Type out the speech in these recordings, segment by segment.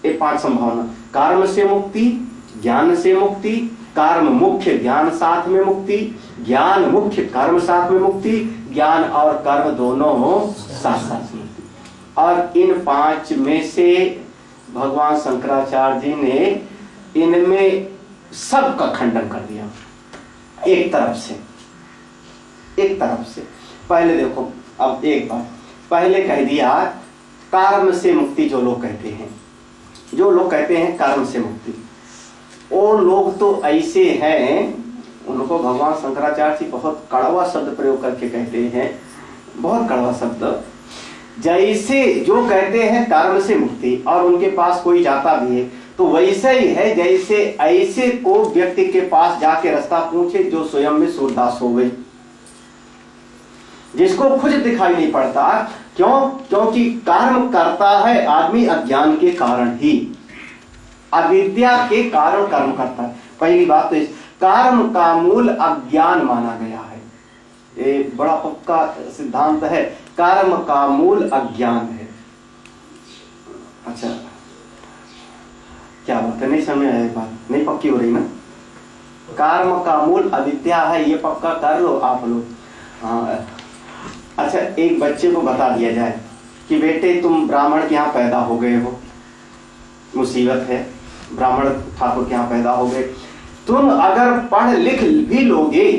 ये 5 संभावना। कर्म से मुक्ति, ज्ञान से मुक्ति, कर्म मुख्य ज्ञान साथ में मुक्ति, ज्ञान मुख्य कर्म साथ में मुक्ति, ज्ञान और कर्म दोनों साथ साथ मुक्ति। और इन 5 में से भगवान शंकराचार्य जी ने इनमें सबका खंडन कर दिया एक तरफ से। पहले देखो, अब एक बार पहले कह दिया कर्म से मुक्ति। जो लोग कहते हैं कर्म से मुक्ति, और लोग तो ऐसे हैं, उनको भगवान शंकराचार्य जी बहुत कड़वा शब्द प्रयोग करके कहते हैं, बहुत कड़वा शब्द। जैसे जो कहते हैं कर्म से मुक्ति और उनके पास कोई जाता भी है तो वैसे ही है जैसे ऐसे को व्यक्ति के पास जाके रास्ता पूछे जो स्वयं में सूरदास हो गए, जिसको खुद दिखाई नहीं पड़ता। क्यों? क्योंकि कर्म करता है आदमी अज्ञान के कारण ही, अविद्या के कारण कर्म करता है। पहली बात तो इस कर्म का मूल अज्ञान माना गया है, ये बड़ा पक्का सिद्धांत है। कर्म का मूल अज्ञान है। अच्छा, क्या बात है, नहीं समझ आया, बात नहीं पक्की हो रही ना। कर्म का मूल अविद्या है, ये पक्का कर लो आप लोग। हाँ, अच्छा, एक बच्चे को बता दिया जाए कि बेटे तुम ब्राह्मण के यहाँ पैदा हो गए हो, मुसीबत है, ब्राह्मण ठाकुर के यहाँ पैदा हो गए, तुम अगर पढ़ लिख भी लोगे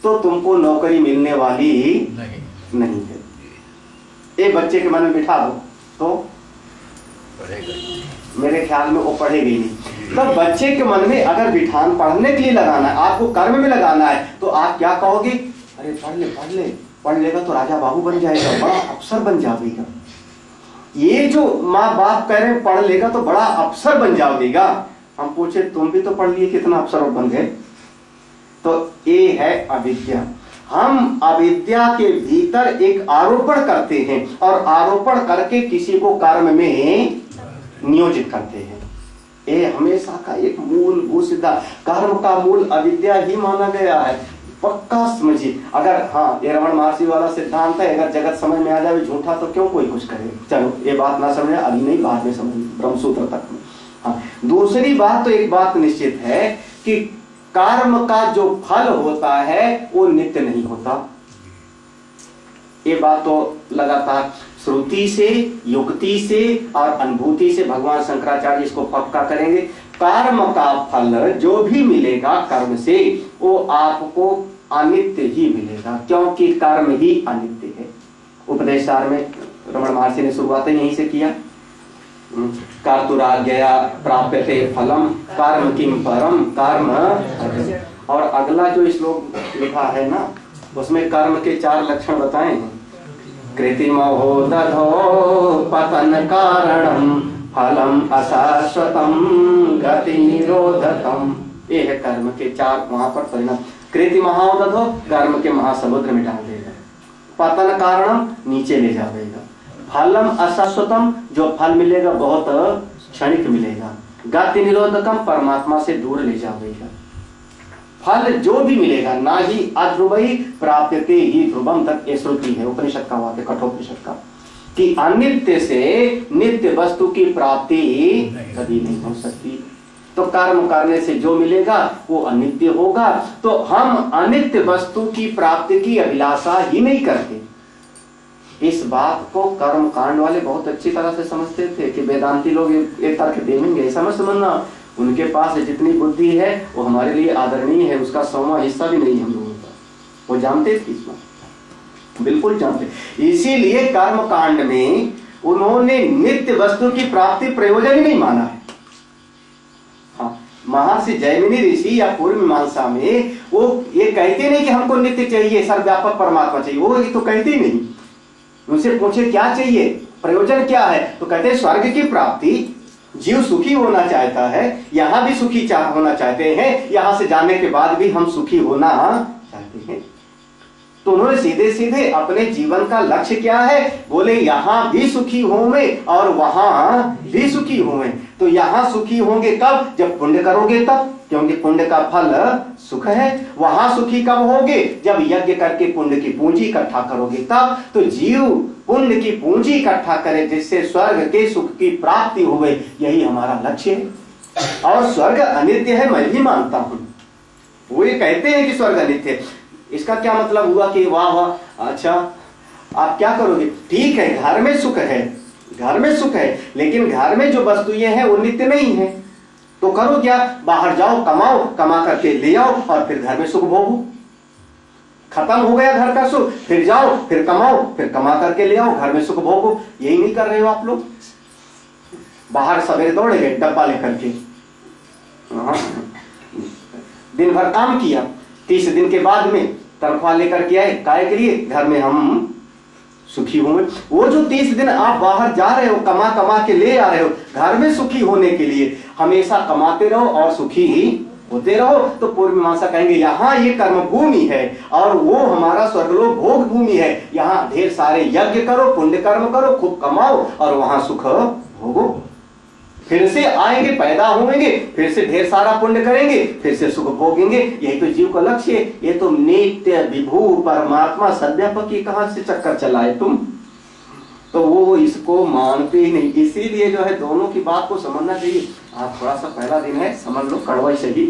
तो तुमको नौकरी मिलने वाली नहीं है। एक बच्चे के मन में बिठा दो तो मेरे ख्याल में वो पढ़ेगा ही नहीं। तब बच्चे के मन में अगर बिठान पढ़ने के लिए लगाना है, आपको कर्म में लगाना है, तो आप क्या कहोगे? अरे पढ़ लेगा तो राजा बाबू बन जाएगा, बड़ा अफसर बन जाएगा। ये जो माँ बाप कह रहे हैं पढ़ लेगा तो बड़ा अफसर बन जाएगा, हम पूछे तुम भी तो पढ़ लिए, कितना अफसर बन गए? तो ये है अविद्या। हम अविद्या के भीतर एक आरोपण करते हैं और आरोपण करके किसी को कर्म में नियोजित करते हैं। ये हमेशा का एक मूलभूत सिद्धांत, कर्म का मूल अविद्या ही माना गया है, पक्का समझिए। अगर हाँ, ये रमन महर्षि वाला सिद्धांत है, अगर जगत समझ में आ जाए झूठा तो क्यों कोई कुछ करे। चलो, ये बात ना समझे, अभी नहीं, बाद में समझ, ब्रह्मसूत्र तक में। हाँ, दूसरी बात तो एक बात निश्चित है कि कर्म का जो फल होता है वो नित्य नहीं होता। ये बात तो लगातार श्रुति से, युक्ति से और अनुभूति से भगवान शंकराचार्य इसको पक्का करेंगे। कर्म का फल जो भी मिलेगा कर्म से, वो आपको अनित्य ही मिलेगा, क्योंकि कर्म ही अनित्य है। उपदेश सार में रमण महर्षि ने शुरुआत यहीं से किया, कर्तुराज्ञया प्राप्यते फलम कर्म किम परम कर्म। और अगला जो श्लोक लिखा है ना, उसमें कर्म के 4 लक्षण बताए हैं। कृतिमहो दधो पतन कारणम फलम अशाश्वतम गति निरोधकम। ये है कर्म के 4 वहां पर परिणाम। कृतिमहो दधो, कर्म के महासमुद्र में डाल देगा। पतन कारणम, नीचे ले जाएगा। फलम अशाश्वतम, जो फल मिलेगा बहुत क्षणिक मिलेगा। गति निरोधकम, परमात्मा से दूर ले जाएगा। फल जो भी मिलेगा ना ही अध्रुवई प्राप्यते ही ध्रुवम तक, ये श्रुति है, उपनिषद का वाक्य, कठोपनिषद का, कि अनित्य से नित्य वस्तु की प्राप्ति कभी नहीं हो सकती। तो कर्म करने से जो मिलेगा वो अनित्य होगा। तो हम अनित्य वस्तु की प्राप्ति की अभिलाषा ही नहीं करते। इस बात को कर्म कांड वाले बहुत अच्छी तरह से समझते थे कि वेदांती लोग ये तर्क देंगे, ऐसा मत समझना, उनके पास जितनी बुद्धि है वो हमारे लिए आदरणीय है, उसका 100वां हिस्सा भी नहीं हम लोगों का। वो जानते थे इस बात, बिल्कुल जानते। इसीलिए कर्म कांड में उन्होंने नित्य वस्तु की प्राप्ति प्रयोजन ही नहीं माना है। हाँ, महर्षि जैमिनी ऋषि या पूर्व मीमांसा में वो ये कहते नहीं कि हमको नित्य चाहिए, सर्वव्यापक परमात्मा चाहिए, वो तो कहते ही नहीं। उनसे पूछे क्या चाहिए, प्रयोजन क्या है, तो कहते हैं स्वर्ग की प्राप्ति। जीव सुखी होना चाहता है, यहाँ भी सुखी होना चाहते हैं, यहाँ से जाने के बाद भी हम सुखी होना चाहते हैं। तो उन्होंने सीधे सीधे अपने जीवन का लक्ष्य क्या है, बोले यहाँ भी सुखी होंगे और वहां भी सुखी होंगे। तो यहाँ सुखी होंगे कब, जब पुण्य करोगे तब, क्योंकि पुण्य का फल सुख है। वहां सुखी कब होगे, जब यज्ञ करके पुण्य की पूंजी इकट्ठा करोगे तब। तो जीव पुण्य की पूंजी इकट्ठा करें जिससे स्वर्ग के सुख की प्राप्ति हो गई, यही हमारा लक्ष्य है। और स्वर्ग अनित्य है, मैं भी मानता हूं। वो ये कहते हैं कि स्वर्ग अनित्य है, इसका क्या मतलब हुआ कि वाह वाह, अच्छा आप क्या करोगे? ठीक है, घर में सुख है, घर में सुख है, लेकिन घर में जो वस्तुएं हैं वो नित्य नहीं है, तो करो क्या? बाहर जाओ, कमाओ, कमा करके ले आओ और फिर घर में सुख भोगो। खत्म हो गया घर का सुख, फिर जाओ, फिर कमाओ, फिर कमा करके ले आओ, घर में सुख भोगो। यही नहीं कर रहे हो आप लोग? बाहर सवेरे दौड़े गए डब्बा लेकर के, दिन भर काम किया, 30 दिन के बाद में तनख्वाह लेकर के आए, काय के लिए? घर में हम सुखी होंगे। वो जो 30 दिन आप बाहर जा रहे हो, कमा कमा के ले आ रहे हो, घर में सुखी होने के लिए हमेशा कमाते रहो और सुखी ही होते रहो। तो पूर्व मीमांसा कहेंगे यहाँ ये कर्म भूमि है और वो हमारा स्वर्गलोक भोग भूमि है। यहाँ ढेर सारे यज्ञ करो, पुण्य कर्म करो, खूब कमाओ और वहां सुख भोगो। फिर से आएंगे, पैदा होंगे, फिर से ढेर सारा पुण्य करेंगे, फिर से सुख भोगेंगे। यही तो जीव का लक्ष्य है। ये तो नित्य विभू परमात्मा सद्व्यापक की कहां से चक्कर चलाए तुम? तो वो इसको मानते ही नहीं। इसीलिए जो है दोनों की बात को समझना चाहिए। आप थोड़ा सा पहला दिन है, समझ लो, कड़वा सही,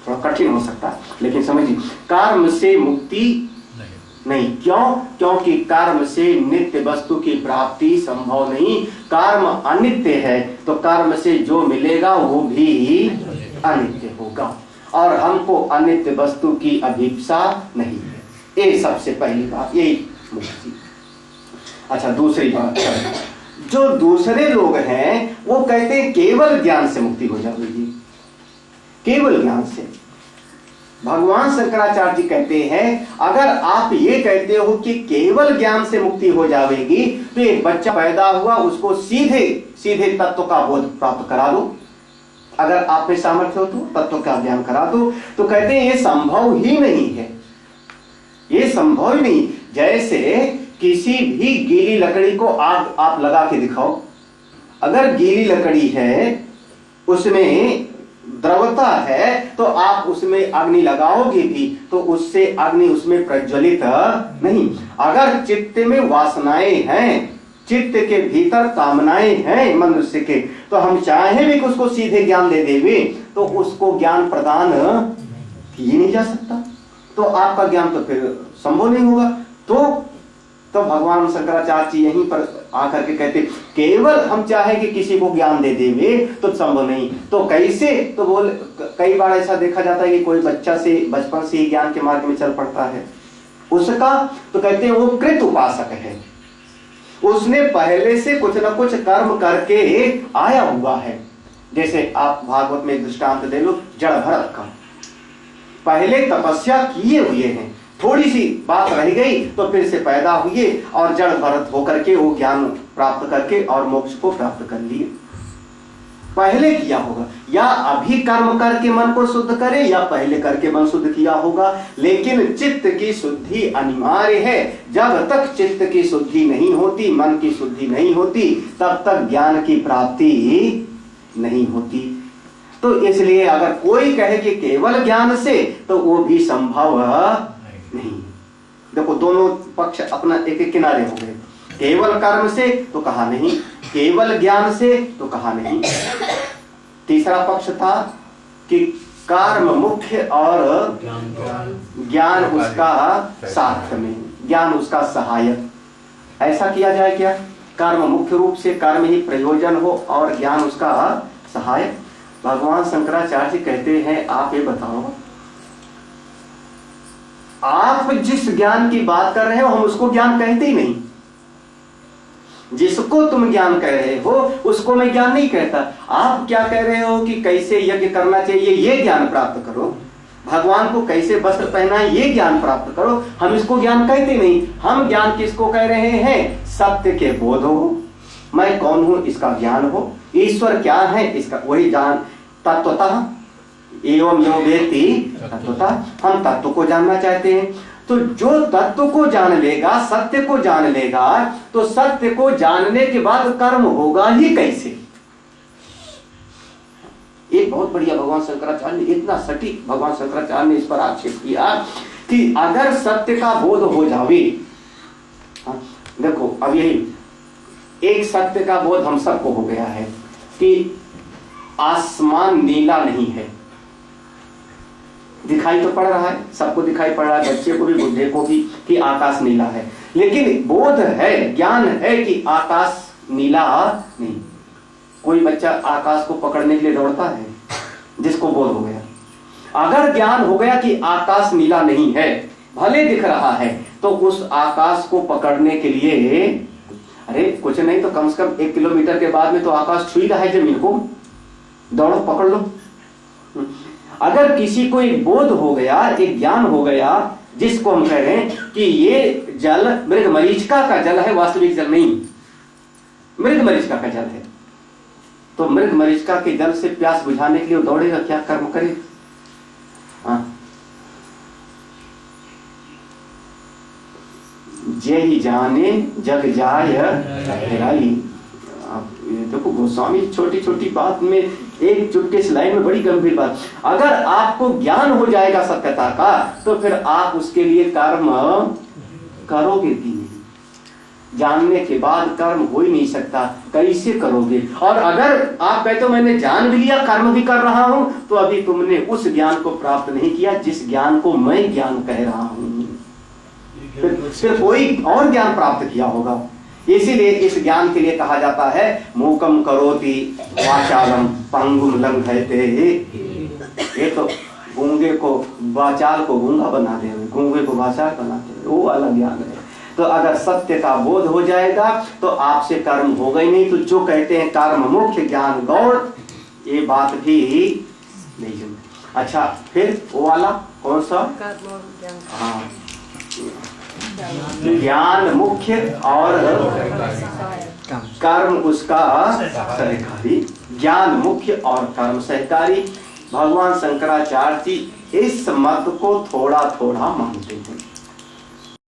थोड़ा कठिन हो सकता, लेकिन समझिए, कर्म से मुक्ति नहीं। क्यों? क्योंकि कर्म से नित्य वस्तु की प्राप्ति संभव नहीं। कर्म अनित्य है, तो कर्म से जो मिलेगा वो भी अनित्य होगा और हमको अनित्य वस्तु की अभिप्सा नहीं है। ये सबसे पहली बात, यही मुक्ति। अच्छा, दूसरी बात, जो दूसरे लोग हैं वो कहते हैं केवल ज्ञान से मुक्ति हो जाएगी, केवल ज्ञान से। भगवान शंकराचार्य जी कहते हैं अगर आप ये कहते हो कि केवल ज्ञान से मुक्ति हो जाएगी, तो एक बच्चा पैदा हुआ, उसको सीधे सीधे तत्व का बोध प्राप्त करा दो। अगर आप में सामर्थ्य हो तो तत्व का ज्ञान करा दो। तो कहते हैं ये संभव ही नहीं है, ये संभव ही नहीं। जैसे किसी भी गीली लकड़ी को आग आप लगा के दिखाओ, अगर गीली लकड़ी है, उसमें द्रवता है, तो आप उसमें अग्नि लगाओगे भी तो उससे अग्नि उसमें प्रज्वलित नहीं। अगर चित्त में वासनाएं हैं, चित्त के भीतर कामनाएं हैं मनुष्य के, तो हम चाहे भी कि उसको सीधे ज्ञान दे देवे तो उसको ज्ञान प्रदान किया नहीं जा सकता, तो आपका ज्ञान तो फिर संभव नहीं होगा। तो भगवान शंकराचार्य जी यहीं पर आकर के कहते केवल हम चाहे कि किसी को ज्ञान दे देवे तो संभव नहीं। तो कैसे? तो बोल, कई बार ऐसा देखा जाता है कि कोई बच्चा से बचपन से ही ज्ञान के मार्ग में चल पड़ता है, उसका तो कहते हैं वो कृत उपासक है, उसने पहले से कुछ न कुछ कर्म करके आया हुआ है। जैसे आप भागवत में एक दृष्टांत दे लो, जड़ भरत का, पहले तपस्या किए हुए हैं, थोड़ी सी बात रह गई तो फिर से पैदा हुए और जड़ भरत होकर के वो ज्ञान प्राप्त करके और मोक्ष को प्राप्त कर लिए। पहले किया होगा, या अभी कर्म करके मन को शुद्ध करे या पहले करके मन शुद्ध किया होगा। लेकिन चित्त की शुद्धि अनिवार्य है। जब तक चित्त की शुद्धि नहीं होती, मन की शुद्धि नहीं होती, तब तक ज्ञान की प्राप्ति नहीं होती। तो इसलिए अगर कोई कहे कि केवल ज्ञान से, तो वो भी संभव नहीं। देखो दोनों पक्ष अपना एक एक किनारे हो गए। केवल कर्म से तो कहा नहीं, केवल ज्ञान से तो कहा नहीं। तीसरा पक्ष था कि कर्म मुख्य और ज्ञान उसका साथ में, ज्ञान उसका सहायक। ऐसा किया जाए क्या? कर्म मुख्य रूप से कर्म ही प्रयोजन हो और ज्ञान उसका सहायक। भगवान शंकराचार्य जी कहते हैं आप ये बताओ, आप जिस ज्ञान की बात कर रहे हो हम उसको ज्ञान कहते ही नहीं। जिसको तुम ज्ञान कह रहे हो उसको मैं ज्ञान नहीं कहता। आप क्या कह रहे हो कि कैसे यज्ञ करना चाहिए ये ज्ञान प्राप्त करो, भगवान को कैसे वस्त्र पहनाए ये ज्ञान प्राप्त करो, हम इसको ज्ञान कहते नहीं। हम ज्ञान किसको कह रहे हैं? सत्य के बोध हो, मैं कौन हूं इसका ज्ञान हो, ईश्वर क्या है इसका वही जान, तत्वतः एवं यो वेत्ति तत्वतः, हम तत्व को जानना चाहते हैं। तो जो तत्व को जान लेगा, सत्य को जान लेगा, तो सत्य को जानने के बाद कर्म होगा ही कैसे? एक बहुत बढ़िया भगवान शंकराचार्य ने, इतना सटीक भगवान शंकराचार्य ने इस पर आक्षेप किया कि अगर सत्य का बोध हो जावे, देखो अब यही एक सत्य का बोध हम सबको हो गया है कि आसमान नीला नहीं है। दिखाई तो पड़ रहा है, सबको दिखाई पड़ रहा है, बच्चे को भी बुढ़े को भी, कि आकाश नीला है, लेकिन बोध है, ज्ञान है कि आकाश नीला नहीं। कोई बच्चा आकाश को पकड़ने के लिए दौड़ता है जिसको बोध हो गया। अगर ज्ञान हो गया कि आकाश नीला नहीं है, भले दिख रहा है, तो उस आकाश को पकड़ने के लिए अरे कुछ नहीं तो कम से कम 1 किलोमीटर के बाद में तो आकाश छू ही रहा है जमीन को, दौड़ो पकड़ लो। अगर किसी को एक बोध हो गया, एक ज्ञान हो गया, जिसको हम कह रहे हैं कि ये जल मृगमरीचिका का जल है, वास्तविक जल नहीं, मृगमरीचिका का जल है, तो मृगमरीचिका के जल से प्यास बुझाने के लिए वो दौड़ेगा, क्या कर्म करे? हाँ, जे ही जाने जग जाय हेराई। देखो गोस्वामी छोटी छोटी बात में, एक चुटके से लाइन में बड़ी गंभीर बात। अगर आपको ज्ञान हो जाएगा सत्यता का, तो फिर आप उसके लिए कर्म करोगे भी नहीं। जानने के बाद कर्म हो ही नहीं सकता, कैसे करोगे? और अगर आप कहते हो मैंने जान भी लिया, कर्म भी कर रहा हूं, तो अभी तुमने उस ज्ञान को प्राप्त नहीं किया जिस ज्ञान को मैं ज्ञान कह रहा हूं। फिर कोई और ज्ञान प्राप्त किया होगा। इसीलिए इस ज्ञान के लिए कहा जाता है मूकम करोति वाचालम पंगुम लंघयते। ये तो गूंगे को वाचाल को गूंगा बना दे, गूंगे को वाचाल बना दे, वो अलग ज्ञान है। तो अगर सत्य का बोध हो जाएगा तो आपसे कर्म होगा ही नहीं। तो जो कहते हैं कर्म मुख्य ज्ञान गौड़, ये बात भी नहीं सुन। अच्छा, फिर वो वाला कौन सा? हाँ, ज्ञान मुख्य और कर्म उसका सहकारी। ज्ञान मुख्य और कर्म सहकारी। भगवान शंकराचार्य जी इस मत को थोड़ा थोड़ा मानते हैं।